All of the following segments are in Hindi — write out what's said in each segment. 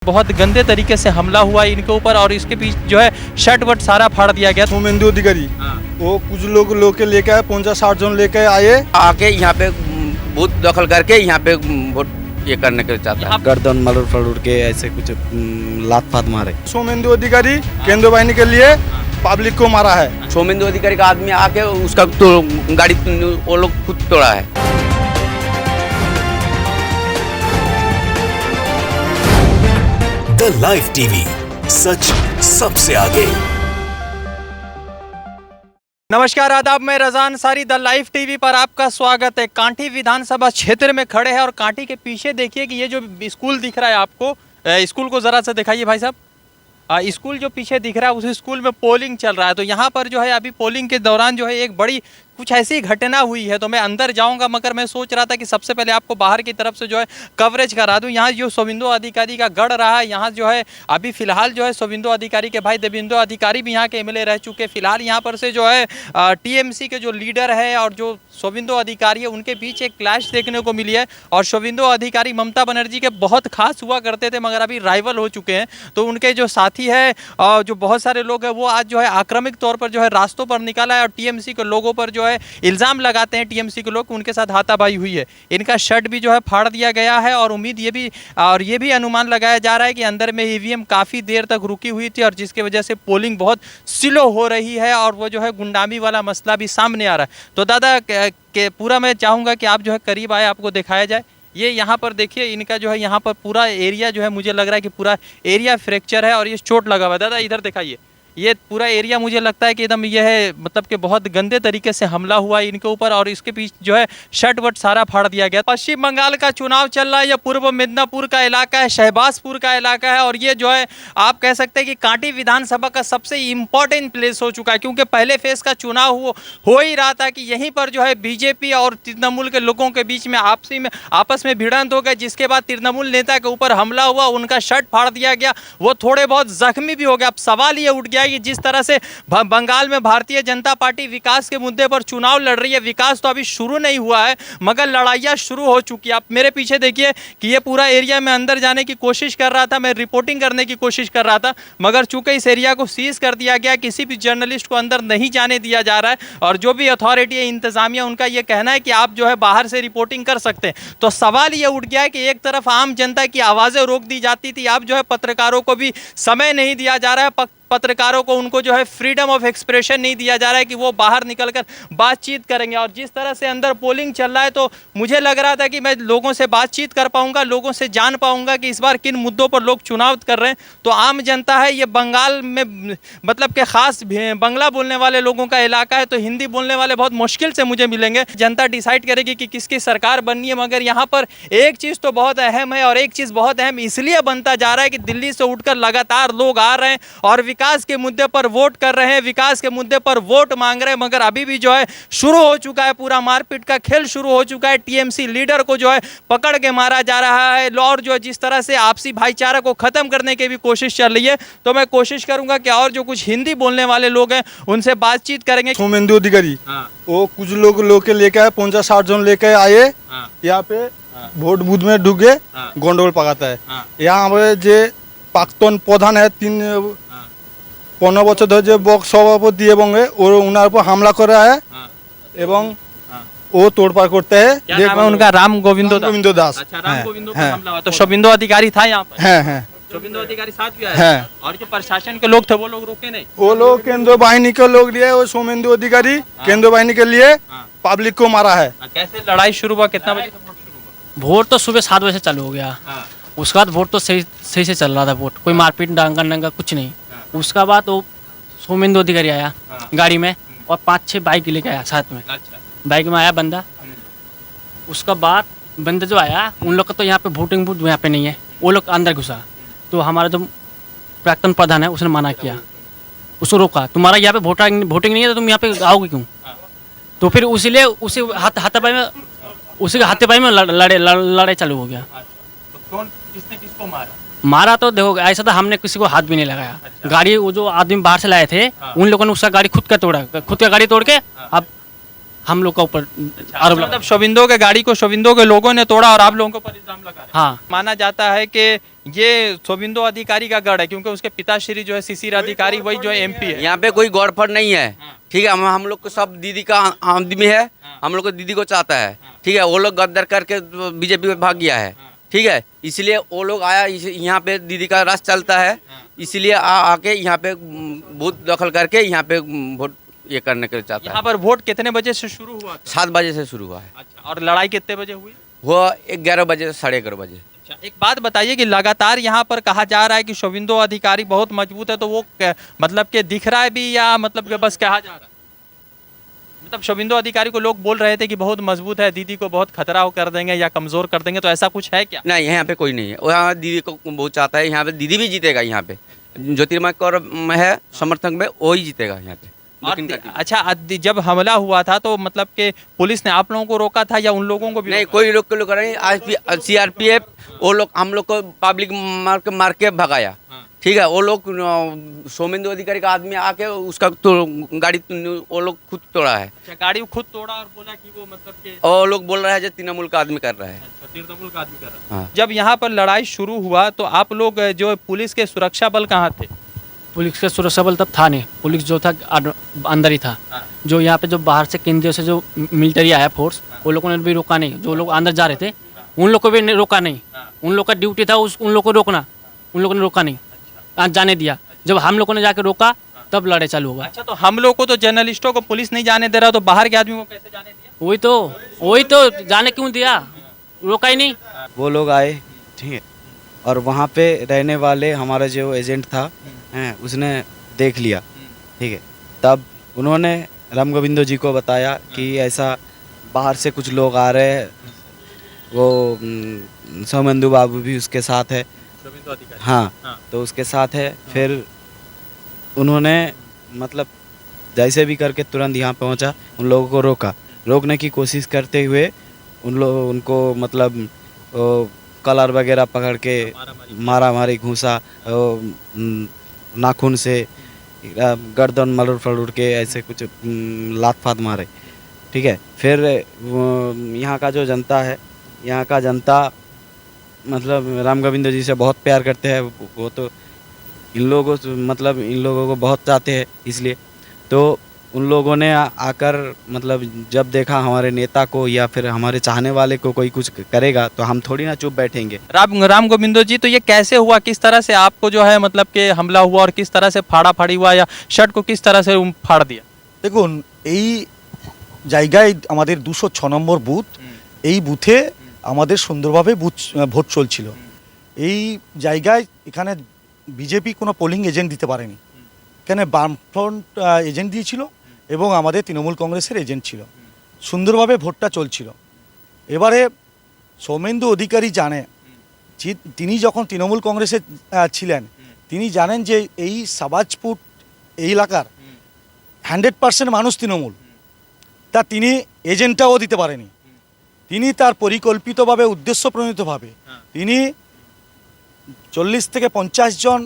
बहुत गंदे तरीके से हमला हुआ इनके ऊपर और इसके पीछे जो है शर्ट वट सारा फाड़ दिया गया। सोमेंदु अधिकारी वो कुछ लोग के लेके आए 50-60 जन लेके आए आके यहाँ पे बूथ दखल करके यहाँ पे वोट ये करने के चाहता है। गर्दन मलुर फलुर के ऐसे कुछ लात फात मारे। सोमेंदु अधिकारी केंद्र बाहिनी के लिए पब्लिक को मारा है। सोमेंदु अधिकारी का आदमी आके उसका तो गाड़ी वो लोग खुद तोड़ा है। द लाइव टीवी, सच सबसे आगे। नमस्कार, आदाब, मैं रज़ान सारी द लाइव टीवी पर आपका स्वागत है। कांटी विधानसभा क्षेत्र में खड़े हैं और कांटी के पीछे देखिए कि ये जो स्कूल दिख रहा है आपको, स्कूल को ज़रा सा दिखाइए भाई साहब। स्कूल जो पीछे दिख रहा है उस स्कूल में पोलिंग चल रहा है। तो यहाँ पर जो है अभी पोलिंग के दौरान जो है एक बड़ी कुछ ऐसी घटना हुई है। तो मैं अंदर जाऊंगा मगर मैं सोच रहा था कि सबसे पहले आपको बाहर की तरफ से जो है कवरेज करा दूं। यहाँ जो शोभिंदु अधिकारी का गढ़ रहा है, यहाँ जो है अभी फिलहाल जो है शोभिंदु अधिकारी के भाई देवेंद्र अधिकारी भी यहाँ के एमएलए रह चुके। फिलहाल यहाँ पर से जो है टीएमसी के जो लीडर है और जो शोभिंदु अधिकारी है उनके बीच एक क्लैश देखने को मिली है। और शोभिंदु अधिकारी ममता बनर्जी के बहुत खास हुआ करते थे मगर अभी राइवल हो चुके हैं। तो उनके जो साथी है जो बहुत सारे लोग हैं वो आज जो है आक्रामक तौर पर जो है रास्तों पर निकाला है और टीएमसी के लोगों पर जो है इल्ज़ाम लगाते हैं टीएमसी के लोग, उनके साथ हाथापाई हुई है। इनका शर्ट भी जो है फाड़ दिया गया है और उम्मीद ये भी अनुमान लगाया जा रहा है कि अंदर में ईवीएम काफ़ी देर तक रुकी हुई थी और जिसकी वजह से पोलिंग बहुत स्लो हो रही है और वो जो है गुंडामी वाला मसला भी सामने आ रहा है। तो दादा के पूरा मैं चाहूँगा कि आप जो है करीब आए, आपको दिखाया जाए। ये यहाँ पर देखिए इनका जो है यहाँ पर पूरा एरिया जो है मुझे लग रहा है कि पूरा एरिया फ्रैक्चर है और ये चोट लगा हुआ है। दादा इधर दिखाइए, ये पूरा एरिया मुझे लगता है कि एकदम ये है मतलब कि बहुत गंदे तरीके से हमला हुआ इनके ऊपर और इसके पीछे जो है शर्ट वट सारा फाड़ दिया गया। पश्चिम बंगाल का चुनाव चल रहा है, यह पूर्व मिदनापुर का इलाका है, शहबाजपुर का इलाका है और ये जो है आप कह सकते हैं कि कांटी विधानसभा का सबसे इम्पोर्टेंट प्लेस हो चुका है क्योंकि पहले फेज का चुनाव हो ही रहा था कि यहीं पर जो है बीजेपी और तृणमूल के लोगों के बीच में आपस में भिड़ंत हो गए, जिसके बाद तृणमूल नेता के ऊपर हमला हुआ, उनका शर्ट फाड़ दिया गया, वो थोड़े बहुत जख्मी भी हो गया। अब सवाल ये उठ गया कि जिस तरह से बंगाल में भारतीय जनता पार्टी विकास के मुद्दे पर चुनाव लड़ रही है, विकास तो अभी शुरू नहीं हुआ है मगर लड़ाइयाँ शुरू हो चुकी है। आप मेरे पीछे देखिए कि ये पूरा एरिया में अंदर जाने की कोशिश कर रहा था, मैं रिपोर्टिंग करने की कोशिश कर रहा था मगर चूंकि इस एरिया को सीज कर दिया गया, किसी भी जर्नलिस्ट को अंदर नहीं जाने दिया जा रहा है और जो भी अथॉरिटी है, इंतजामिया, उनका ये कहना है कि आप जो है बाहर से रिपोर्टिंग कर सकते हैं। तो सवाल ये उठ गया है कि एक तरफ आम जनता की आवाज़ें रोक दी जाती थी, आप जो है पत्रकारों को भी समय नहीं दिया जा रहा है, पत्रकारों को उनको जो है फ्रीडम ऑफ एक्सप्रेशन नहीं दिया जा रहा है कि वो बाहर निकलकर बातचीत करेंगे। और जिस तरह से अंदर पोलिंग चल रहा है तो मुझे लग रहा था कि मैं लोगों से बातचीत कर पाऊंगा, लोगों से जान पाऊंगा कि इस बार किन मुद्दों पर लोग चुनाव कर रहे हैं। तो आम जनता है, ये बंगाल में मतलब कि खास बंगला बोलने वाले लोगों का इलाका है तो हिंदी बोलने वाले बहुत मुश्किल से मुझे मिलेंगे। जनता डिसाइड करेगी कि किसकी सरकार बननी है मगर यहाँ पर एक चीज़ तो बहुत अहम है और एक चीज़ बहुत अहम इसलिए बनता जा रहा है कि दिल्ली से उठकर लगातार लोग आ रहे हैं और विकास के मुद्दे पर वोट कर रहे हैं, विकास के मुद्दे पर वोट मांग रहे हैं मगर अभी भी जो है शुरू हो चुका है, पूरा मारपीट का खेल शुरू हो चुका है। टीएमसी लीडर को जो है पकड़ के मारा जा रहा है और जो जिस तरह से आपसी भाईचारा को खत्म करने की भी कोशिश चल रही है। तो मैं कोशिश करूंगा कि और जो कुछ हिंदी बोलने वाले लोग हैं उनसे बातचीत करेंगे। सोमेंदु अधिकारी वो कुछ लोग के लेके आए 50-60 जन लेके आए यहाँ पे वोट बूथ में ढुक गए, गंडगोल पकाता है। यहाँ पे जो प्राक्तन प्रधान है 15 বছর ধরে যে ব্লক সভাপতি এবং ওর উনার উপর হামলা করা है এবং वो तोड़पाड़ करते हैं। क्या नाम है उनका? राम गोविंदो दास। अच्छा, राम गोविंदो पर हमला हुआ। तो शोभिंदु अधिकारी था यहाँ पर? हैं। शोभिंदु अधिकारी साथ भी आए और जो प्रशासन के लोग थे वो लोग रुके नहीं? वो लोग केंद्र बाहिनी के लोग लिए, वो सोमेंदु अधिकारी केंद्र बाहिनी के लिए पब्लिक को मारा है। कैसे लड़ाई शुरू हुआ, कितना बजे वोट शुरू हुआ? वोट तो सुबह 7 बजे से चालू हो गया। उसके बाद वोट तो सही से चल रहा था, वोट कोई मारपीट डांगा नंगा कुछ नहीं। उसका बाद वो सोमेंदु अधिकारी आया गाड़ी में और 5-6 बाइक लेके आया साथ में। बाइक में आया बंदा, उसका बाद बंदा जो आया उन लोग का तो यहाँ पे वोटिंग बूथ यहाँ पे नहीं है, वो लोग अंदर घुसा। तो हमारा जो प्राक्तन प्रधान है उसने मना किया, उसको रोका, तुम्हारा यहाँ पे वोटिंग नहीं है तो तुम यहाँ पे आओगे क्यों? तो फिर उसीलिए उसी हाथापाई में लड़ाई चालू हो गया। किसने किसको मारा? मारा तो देखो ऐसा था, हमने किसी को हाथ भी नहीं लगाया। गाड़ी वो जो आदमी बाहर से लाए थे उन लोगों ने उसका गाड़ी खुद का गाड़ी तोड़ के अब हम लोग का ऊपर आरोप लगा। मतलब शोविंदो के गाड़ी को शोविंदो के लोगों ने तोड़ा और आप लोगों को पर इल्जाम लगा रहे हैं। हाँ माना जाता है कि ये शोविंदो अधिकारी का गढ़ है क्योंकि उसके पिताश्री जो है शिशिर अधिकारी वही जो है एमपी है। यहाँ पे कोई गौरफड़ नहीं है, ठीक है। हम लोग को सब दीदी का आदमी है, हम लोग को दीदी को चाहता है, ठीक है। वो लोग गद्दार करके बीजेपी में भाग गया है, ठीक है। इसलिए वो लोग आया, यहाँ पे दीदी का राज चलता है, इसलिए आके यहाँ पे बूथ दखल करके यहाँ पे वोट ये करने के लिए चाहता यहाँ है। पर वोट कितने बजे से शुरू हुआ था? 7 बजे से शुरू हुआ है, अच्छा, और लड़ाई कितने बजे हुई? वो 11 बजे 11:30 बजे। अच्छा, एक बात बताइए कि लगातार यहाँ पर कहा जा रहा है कि शोविंदो अधिकारी बहुत मजबूत है, तो वो मतलब कि दिख रहा है भी या मतलब कि बस कहा जा रहा है? मतलब शोविंदो अधिकारी को लोग बोल रहे थे कि बहुत मजबूत है, दीदी को बहुत खतरा हो कर देंगे या कमजोर कर देंगे, तो ऐसा कुछ है क्या? नहीं, यहाँ पे कोई नहीं है। वो यहाँ दीदी को बहुत चाहता है, यहाँ पे दीदी भी जीतेगा। यहाँ पे ज्योतिर्मय कौर है समर्थक में, वो ही जीतेगा यहाँ पे। और लेकिन का- अच्छा, जब हमला हुआ था तो मतलब कि पुलिस ने आप लोगों को रोका था या उन लोगों को भी नहीं, रोका? कोई लोग के लोग नहीं। आज भी CRPF वो लोग हम लोग को पब्लिक मार के भगाया, ठीक है। वो लोग सोमेंदु अधिकारी का आदमी आके उसका तो गाड़ी वो लोग खुद तोड़ा है। अच्छा, गाड़ी खुद तोड़ा और बोला कि वो मतलब कि और लोग बोल रहा है जो तृणमूल का आदमी कर रहा है। अच्छा, तृणमूल का आदमी कर रहा है। हाँ। जब यहाँ पर लड़ाई शुरू हुआ तो आप लोग जो पुलिस के सुरक्षा बल कहाँ थे? पुलिस का सुरक्षा बल तब था नहीं, पुलिस जो था अंदर ही था। हाँ। जो यहाँ पे जो बाहर से केंद्रीय से जो मिलिट्री आया फोर्स, वो लोगों ने भी रोका नहीं। जो लोग अंदर जा रहे थे उन लोग को भी रोका नहीं। उन लोग का ड्यूटी था उन लोग को रोकना, उन लोगों ने रोका नहीं, जाने दिया। जब हम लोगों ने जाके रोका तब लड़ाई चालू हुआ। अच्छा, तो हम लोग को तो जर्नलिस्टों को पुलिस नहीं जाने दे रहा, तो बाहर के आदमी को कैसे जाने दिया? वही तो जाने क्यों दिया, रोका ही नहीं। वो लोग आए, ठीक है, और वहाँ पे रहने वाले हमारा जो एजेंट था हैं, उसने देख लिया, ठीक है। तब उन्होंने राम गोविंदो जी को बताया कि ऐसा बाहर से कुछ लोग आ रहे हैं, वो सोमेंदु बाबू भी उसके साथ है, शोविंदो अधिकारी। हाँ, हाँ। तो उसके साथ है। फिर उन्होंने मतलब जैसे भी करके तुरंत यहाँ पहुँचा, उन लोगों को रोकने की कोशिश करते हुए उनको मतलब कलर वगैरह पकड़ के मारा घूसा, नाखून से गर्दन मलुड़ फलुड़ के ऐसे कुछ लात फात मारे, ठीक है। फिर यहाँ का जो जनता है, यहाँ का जनता मतलब राम गोविंद जी से बहुत प्यार करते हैं। वो तो इन लोगों को बहुत चाहते हैं, इसलिए तो उन लोगों ने आकर मतलब जब देखा हमारे नेता को या फिर हमारे चाहने वाले को कोई कुछ करेगा तो हम थोड़ी ना चुप बैठेंगे। राम गोविंदो जी, तो ये कैसे हुआ, किस तरह से आपको जो है मतलब कि हमला हुआ और किस तरह से फाड़ा फाड़ी हुआ या शर्ट को किस तरह से फाड़ दिया? দেখুন এই জায়গায় আমাদের 206 নম্বর বুথ, এই বুথে আমাদের সুন্দরভাবে ভোট চলছিল। এই জায়গায় এখানে বিজেপি কোনো পোলিং এজেন্ট দিতে পারেনি, এখানে বামফ্রন্ট এজেন্ট দিয়েছিল এবং আমাদের তৃণমূল কংগ্রেসের এজেন্ট ছিল। সুন্দরভাবে ভোটটা চলছিল। এবারে সৌমেন্দু অধিকারী জানে, তিনি যখন তৃণমূল কংগ্রেসে ছিলেন, তিনি জানেন যে এই সাবাজপুর এই এলাকার 100% মানুষ তৃণমূল, তা তিনি এজেন্টটাও দিতে পারেনি। তিনি তার পরিকল্পিতভাবে উদ্দেশ্যপ্রণীতভাবে তিনি 40 থেকে 50 জন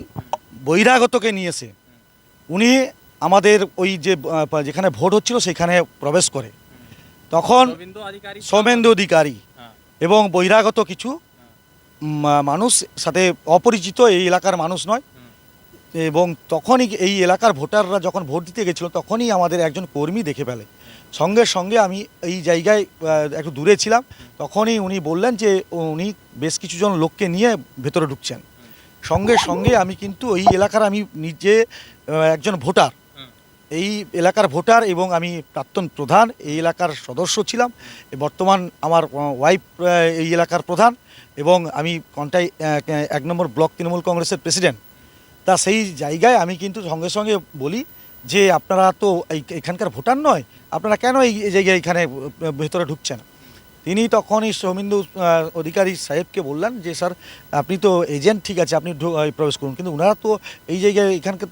বহিরাগতকে নিয়েছে উনি আমাদের ওই যে যেখানে ভোট হচ্ছিল সেখানে প্রবেশ করে। তখন সৌমেন্দু অধিকারী এবং বহিরাগত কিছু মানুষ, সাথে অপরিচিত, এই এলাকার মানুষ নয়, এবং তখনই এই এলাকার ভোটাররা যখন ভোট দিতে গেছিলো তখনই আমাদের একজন কর্মী দেখে ফেলে। সঙ্গে সঙ্গে আমি এই জায়গায় একটু দূরে ছিলাম, তখনই উনি বললেন যে উনি বেশ কিছুজন লোককে নিয়ে ভেতরে ঢুকছেন। সঙ্গে সঙ্গে আমি কিন্তু এই এলাকার আমি নিজে একজন ভোটার, এই এলাকার ভোটার এবং আমি প্রাক্তন প্রধান, এই এলাকার সদস্য ছিলাম। বর্তমান আমার ওয়াইফ এই এলাকার প্রধান এবং আমি কন্টাই 1 নম্বর ব্লক তৃণমূল কংগ্রেসের প্রেসিডেন্ট। তা সেই জায়গায় আমি কিন্তু সঙ্গে সঙ্গে বলি যে আপনারা তো এখানকার ভোটার নয়, আপনারা কেন এই জায়গায় এখানে ভেতরে ঢুকছেন? তিনি তখনই সৌমেন্দু অধিকারী সাহেবকে বললেন যে স্যার আপনি তো এজেন্ট, ঠিক আছে আপনি প্রবেশ করুন, কিন্তু ওনারা তো এই জায়গায়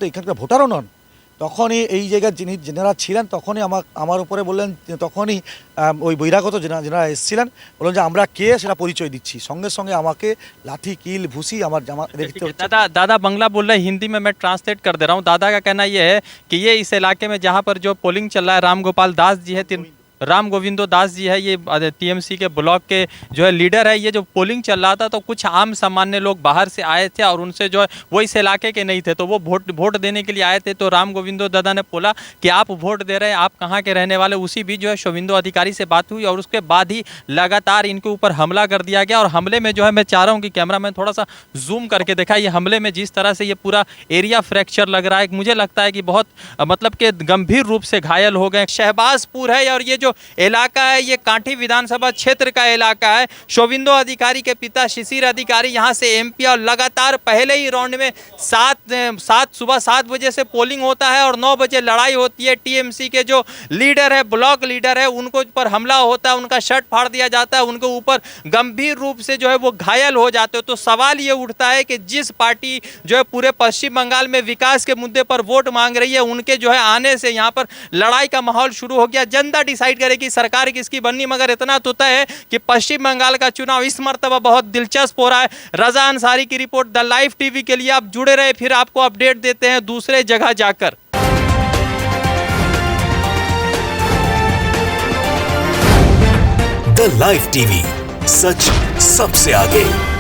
এখানকার ভোটারও নন। তখনই এই জায়গায় যেনারা ছিলেন তখনই আমার উপরে বললেন, তখনই ওই বহিরাগত যেনারা এসেছিলেন বললেন যে আমরা কে সেটা পরিচয় দিচ্ছি। সঙ্গে সঙ্গে আমাকে লাঠি কিল ভুসি আমার জামা দেখতে হচ্ছে। दादा बंगला बोल रहे हैं, हिंदी में मैं ट्रांसलेट कर दे रहा हूँ। दादा का कहना ये है कि ये इस इलाके में जहाँ पर जो पोलिंग चल रहा है, राम गोपाल दास जी है राम गोविंदो दास जी है, ये टीएमसी के ब्लॉक के जो है लीडर है। ये जो पोलिंग चल रहा था तो कुछ आम सामान्य लोग बाहर से आए थे और उनसे जो है वो इस इलाके के नहीं थे, तो वो वोट देने के लिए आए थे। तो राम गोविंदो दादा ने बोला कि आप वोट दे रहे हैं, आप कहाँ के रहने वाले। उसी बीच जो है शोविंदो अधिकारी से बात हुई और उसके बाद ही लगातार इनके ऊपर हमला कर दिया गया। और हमले में जो है मैं चाह रहा हूँ कि कैमरा मैन थोड़ा सा जूम करके देखा, ये हमले में जिस तरह से ये पूरा एरिया फ्रैक्चर लग रहा है, मुझे लगता है कि बहुत मतलब कि गंभीर रूप से घायल हो गए। शहबाजपुर है और ये जो इलाका है ये कांठी विधानसभा क्षेत्र का इलाका है। शोविंदो अधिकारी के पिता शिशिर अधिकारी यहाँ से एमपी और लगातार पहले ही राउंड में सुबह 7 बजे से पोलिंग होता है और 9 बजे लड़ाई होती है। टीएमसी के जो लीडर है, ब्लॉक लीडर है, उनको ऊपर हमला होता है, उनका शर्ट फाड़ दिया जाता है, उनके ऊपर गंभीर रूप से जो है वो घायल हो जाते हो। तो सवाल ये उठता है कि जिस पार्टी जो है पूरे पश्चिम बंगाल में विकास के मुद्दे पर वोट मांग रही है, उनके जो है आने से यहाँ पर लड़ाई का माहौल शुरू हो गया। जनता डिसाइड करेगी सरकार किसकी बननी, मगर इतना तो तय है कि पश्चिम बंगाल का चुनाव इस मर्तबा बहुत दिलचस्प हो रहा है। रजा अंसारी की रिपोर्ट द लाइव टीवी के लिए। आप जुड़े रहे, फिर आपको अपडेट देते हैं दूसरे जगह जाकर। द लाइव टीवी, सच सबसे आगे।